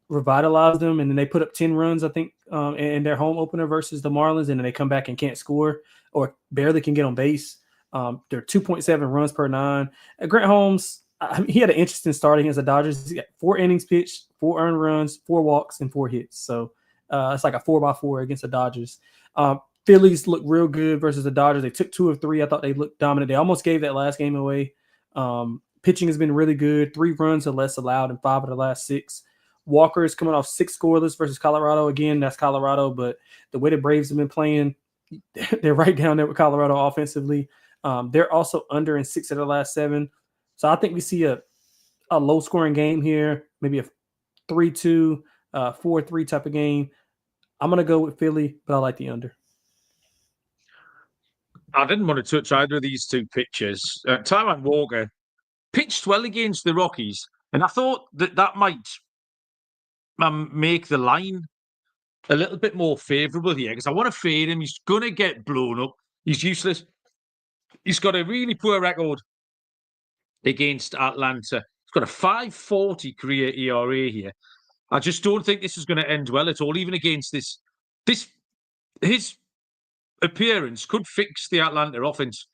revitalize them, and then they put up 10 runs, I think, in their home opener versus the Marlins, and then they come back and can't score or barely can get on base. They're 2.7 runs per 9. Grant Holmes, he had an interesting start against the Dodgers. He got 4 innings pitched, 4 earned runs, 4 walks, and 4 hits. So it's like a 4x4 against the Dodgers. Phillies looked real good versus the Dodgers. They took 2 of 3. I thought they looked dominant. They almost gave that last game away. Pitching has been really good. 3 runs or less allowed in 5 of the last 6. Walker is coming off 6 scoreless versus Colorado. Again, that's Colorado, but the way the Braves have been playing, they're right down there with Colorado offensively. They're also under in 6 of the last 7. So I think we see a low-scoring game here, maybe a 3-2, 4-3 type of game. I'm going to go with Philly, but I like the under. I didn't want to touch either of these 2 pitchers. Taijuan Walker pitched well against the Rockies, and I thought that might make the line a little bit more favourable here because I want to fade him. He's going to get blown up. He's useless. He's got a really poor record against Atlanta. He's got a 5.40 career ERA here. I just don't think this is going to end well at all, even against this. His appearance could fix the Atlanta offense.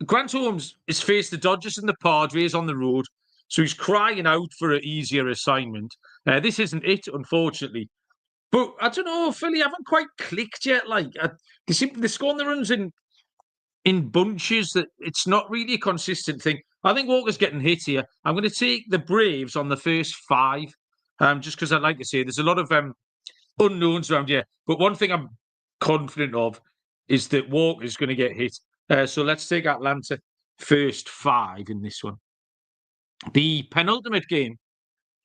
Grant Holmes has faced the Dodgers and the Padres on the road, so he's crying out for an easier assignment. This isn't it, unfortunately. But I don't know, Philly haven't quite clicked yet. They're scoring the runs in bunches. That it's not really a consistent thing. I think Walker's getting hit here. I'm going to take the Braves on the first 5, just because I'd like to say there's a lot of unknowns around here. But one thing I'm confident of is that Walker's going to get hit. So let's take Atlanta first 5 in this one. The penultimate game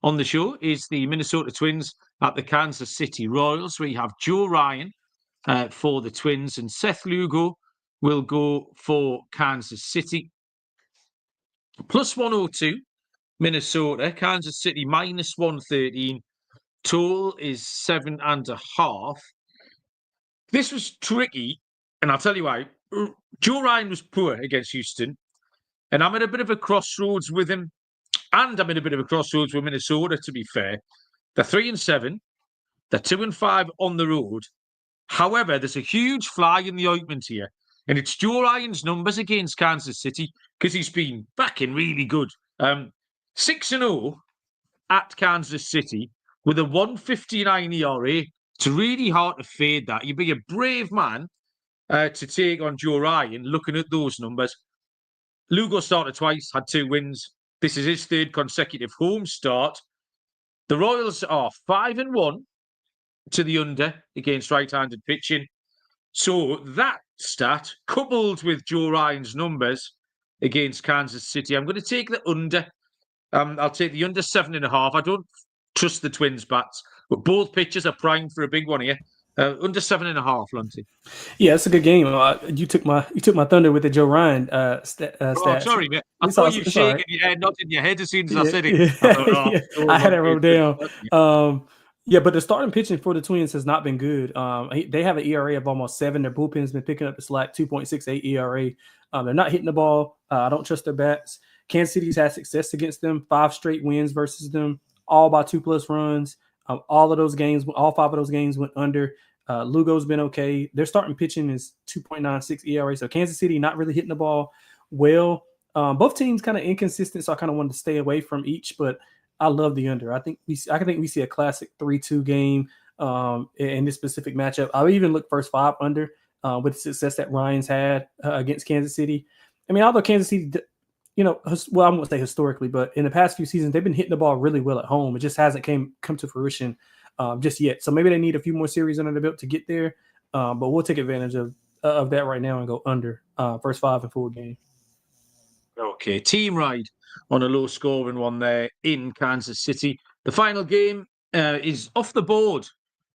on the show is the Minnesota Twins at the Kansas City Royals. We have Joe Ryan for the Twins, and Seth Lugo will go for Kansas City. Plus 102, Minnesota. Kansas City minus 113. Total is 7.5. This was tricky, and I'll tell you why. Joe Ryan was poor against Houston, and I'm at a bit of a crossroads with him, and I'm in a bit of a crossroads with Minnesota, to be fair. They're 3-7. They're 2-5 on the road. However, there's a huge fly in the ointment here, and it's Joe Ryan's numbers against Kansas City because he's been backing really good. 6-0 at Kansas City with a 1.59 ERA. It's really hard to fade that. You'd be a brave man to take on Joe Ryan looking at those numbers. Lugo started twice, had 2 wins. This is his 3rd consecutive home start. The Royals are 5-1 to the under against right-handed pitching. So that stat, coupled with Joe Ryan's numbers against Kansas City, I'm going to take the under. I'll take the under 7.5. I don't trust the Twins bats, but both pitchers are primed for a big one here. Under 7.5, Lonte. Yeah, it's a good game. You took my thunder with the Joe Ryan stat. Oh, sorry, mate. I thought you shaking your head, nodding your head as soon as I said it. I had it wrote down. Yeah, but the starting pitching for the Twins has not been good. They have an ERA of almost 7. Their bullpen's been picking up the slack, 2.68 ERA. They're not hitting the ball. I don't trust their bats. Kansas City's had success against them, 5 straight wins versus them, all by 2+ runs. All 5 of those games went under. Lugo's been okay. Their starting pitching is 2.96 ERA. So Kansas City not really hitting the ball well. Both teams kind of inconsistent, so I kind of wanted to stay away from each. But I love the under. I think we see a classic 3-2 game in this specific matchup. I'll even look first 5 under with the success that Ryan's had against Kansas City. I mean, although Kansas City, well, I won't say historically, but in the past few seasons, they've been hitting the ball really well at home. It just hasn't come to fruition just yet. So maybe they need a few more series under the belt to get there. But we'll take advantage of that right now and go under first 5 in full game. Okay, team ride on a low-scoring one there in Kansas City. The final game is off the board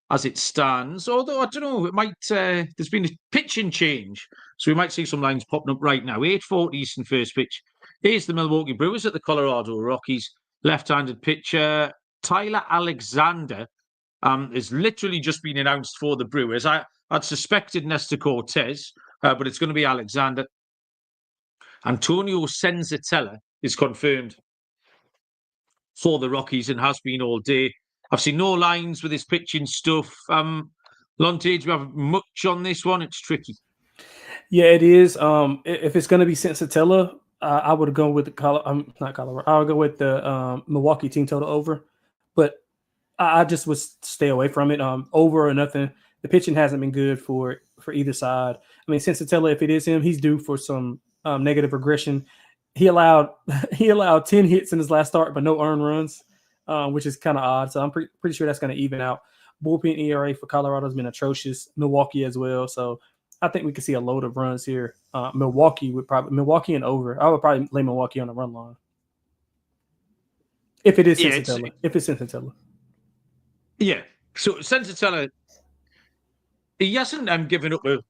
as it stands. Although, I don't know, it might there's been a pitching change. So we might see some lines popping up right now. 8:40 Eastern first pitch. Here's the Milwaukee Brewers at the Colorado Rockies. Left-handed pitcher Tyler Alexander has literally just been announced for the Brewers. I'd suspected Nestor Cortez, but it's going to be Alexander. Antonio Senzatella is confirmed for the Rockies and has been all day. I've seen no lines with his pitching stuff. Lonte, do you have much on this one? It's tricky. Yeah, it is. If it's going to be Senzatella, I would go with not Colorado. I would go with the Milwaukee team total over, but I just would stay away from it. Over or nothing. The pitching hasn't been good for either side. I mean, Senzatella, if it is him, he's due for some negative regression. He allowed 10 hits in his last start, but no earned runs, which is kind of odd. So I'm pretty sure that's going to even out. Bullpen ERA for Colorado has been atrocious. Milwaukee as well. So I think we could see a load of runs here. Milwaukee and over. I would probably lay Milwaukee on the run line. If it is Senzatella. If it's Senzatella. Yeah. So Senzatella, he hasn't given up an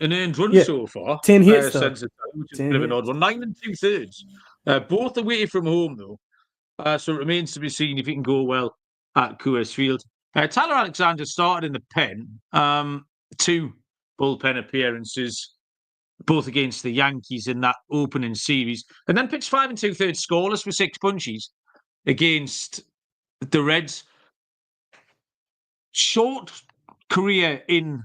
earned run so far. 10 hits, though. Which is a bit of an odd one. 9 2/3. Both away from home, though. So it remains to be seen if he can go well at Coors Field. Tyler Alexander started in the pen. 2 bullpen appearances, both against the Yankees in that opening series. And then pitched 5 2/3 scoreless with 6 punches against the Reds. Short career in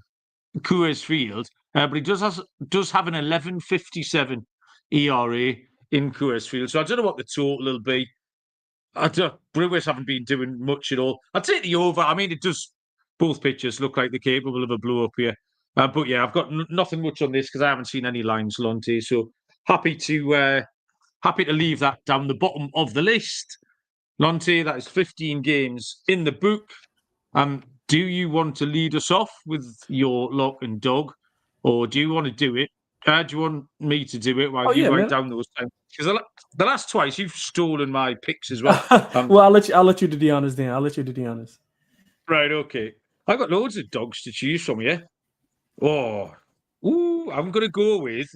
Coors Field, but he does have an 11.57 ERA in Coors Field. So I don't know what the total will be. Brewers haven't been doing much at all. I'd take the over. I mean, it does. Both pitchers look like they're capable of a blow up here. But yeah, I've got nothing much on this because I haven't seen any lines, Lonte. So happy to leave that down the bottom of the list. Lonte, that is 15 games in the book. Do you want to lead us off with your lock and dog, or do you want to do it Do you want me to do it while Oh you yeah, write man. down those times? Because the last twice you've stolen my picks as well. Well, I'll let you do the honors then. I'll let you do the honors. Right, okay. I've got loads of dogs to choose from here. Oh, I'm going to go with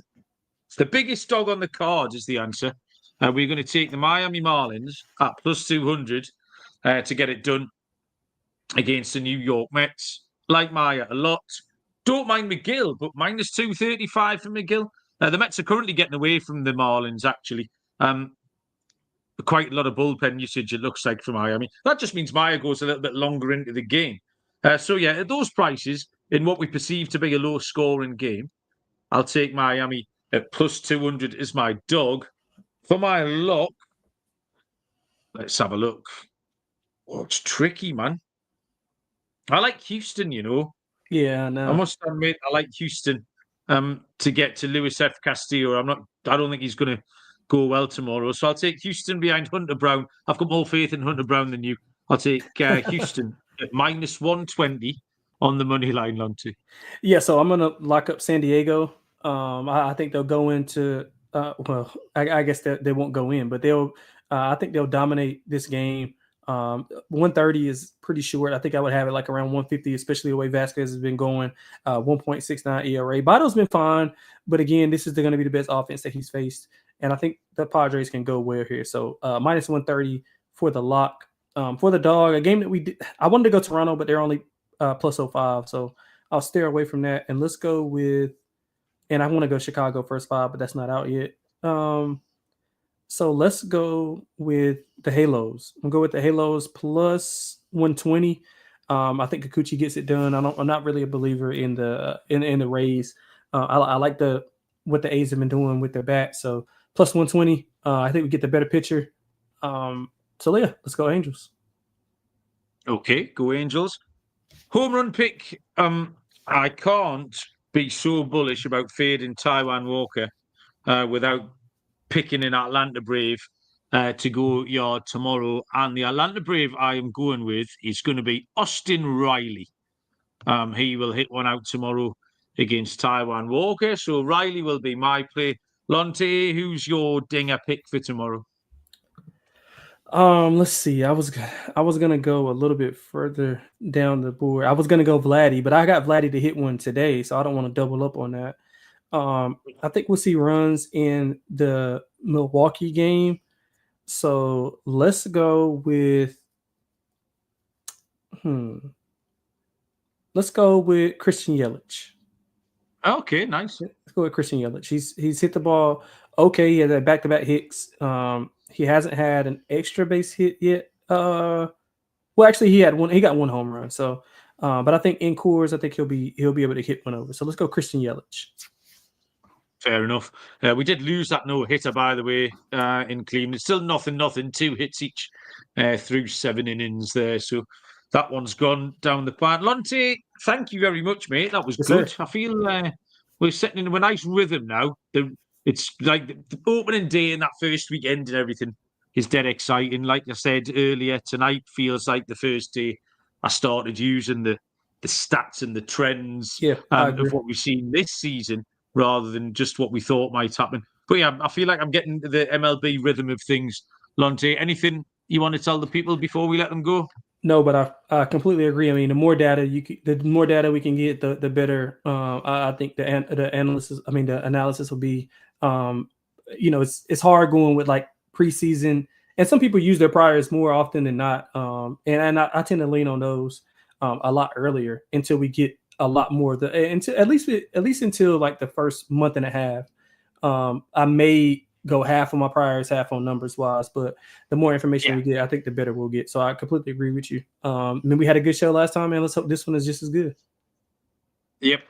the biggest dog on the card is the answer. We're going to take the Miami Marlins at plus 200 to get it done against the New York Mets. Like Maya a lot. Don't mind McGill, but minus 235 for McGill. The Mets are currently getting away from the Marlins, actually. Quite a lot of bullpen usage, it looks like, for Miami. That just means Maya goes a little bit longer into the game. So, yeah, at those prices, in what we perceive to be a low-scoring game, I'll take Miami at plus 200 as my dog. For my lock, let's have a look. Oh, it's tricky, man. I like Houston, you know. Yeah, no. I must admit, I like Houston to get to Luis F. Castillo. I don't think he's going to go well tomorrow. So I'll take Houston behind Hunter Brown. I've got more faith in Hunter Brown than you. I'll take Houston at minus 120 on the money line, Lonte. Yeah, so I'm gonna lock up San Diego. I think they'll go into. I guess they won't go in, but they'll. I think they'll dominate this game. 130 is pretty short. I think I would have it like around 150, especially the way Vasquez has been going. 1.69 ERA. Bado's been fine, but again, this is going to be the best offense that he's faced, and I think the Padres can go well here. So minus 130 for the lock. For the dog, a game that we did. I wanted to go Toronto, but they're only plus 05, so I'll steer away from that. And let's go with, and I want to go Chicago first 5, but that's not out yet. So let's go with the Halos. We'll go with the Halos plus 120. I think Kikuchi gets it done. I'm not really a believer in the Rays. I like what the A's have been doing with their bat. So plus 120. I think we get the better pitcher. So yeah, let's go Angels. Okay, go Angels. Home run pick. I can't be so bullish about fading Taiwan Walker without picking an Atlanta Brave to go yard tomorrow. And the Atlanta Brave I am going with is going to be Austin Riley. He will hit one out tomorrow against Taiwan Walker. So Riley will be my play. Lonte, who's your dinger pick for tomorrow? Let's see. I was gonna go a little bit further down the board. I was gonna go Vladdy, but I got Vladdy to hit one today, so I don't want to double up on that. I think we'll see runs in the Milwaukee game. So let's go with let's go with Christian Yelich. Okay, nice. Let's go with Christian Yelich. He's hit the ball okay. He had back-to-back hits. He hasn't had an extra base hit yet. Well, actually, he had one. He got one home run. So, but I think in Coors, I think he'll be able to hit one over. So let's go Christian Yelich. Fair enough. We did lose that no-hitter, by the way, in Cleveland. Still nothing, 2 hits each through 7 innings there. So that one's gone down the pan. Lonte, thank you very much, mate. That was good. Sir. I feel we're setting into a nice rhythm now. It's like the opening day and that first weekend and everything is dead exciting. Like I said earlier, tonight feels like the first day I started using the stats and the trends of what we've seen this season, rather than just what we thought might happen. But yeah, I feel like I'm getting the MLB rhythm of things. Lonte, anything you want to tell the people before we let them go? No, but I completely agree. I mean, the more data we can get, the better. I think the analysis will be. It's hard going with like preseason, and some people use their priors more often than not. And I tend to lean on those a lot earlier until we get a lot more at least until like the first month and a half. I may go half on my priors, half on numbers wise, but the more information we get, I think the better we'll get. So I completely agree with you. We had a good show last time, and let's hope this one is just as good. Yep.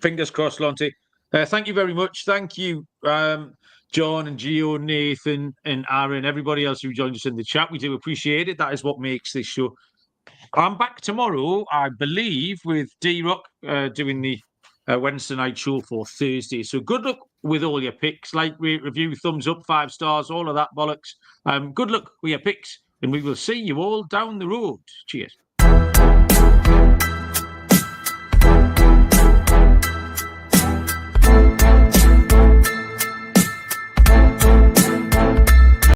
Fingers crossed, Lonte. Thank you very much. Thank you, John and Gio, Nathan and Aaron, everybody else who joined us in the chat. We do appreciate it. That is what makes this show. I'm back tomorrow, I believe, with D-Rock doing the Wednesday night show for Thursday. So good luck with all your picks. Like, rate, review, thumbs up, 5 stars, all of that bollocks. Good luck with your picks, and we will see you all down the road. Cheers.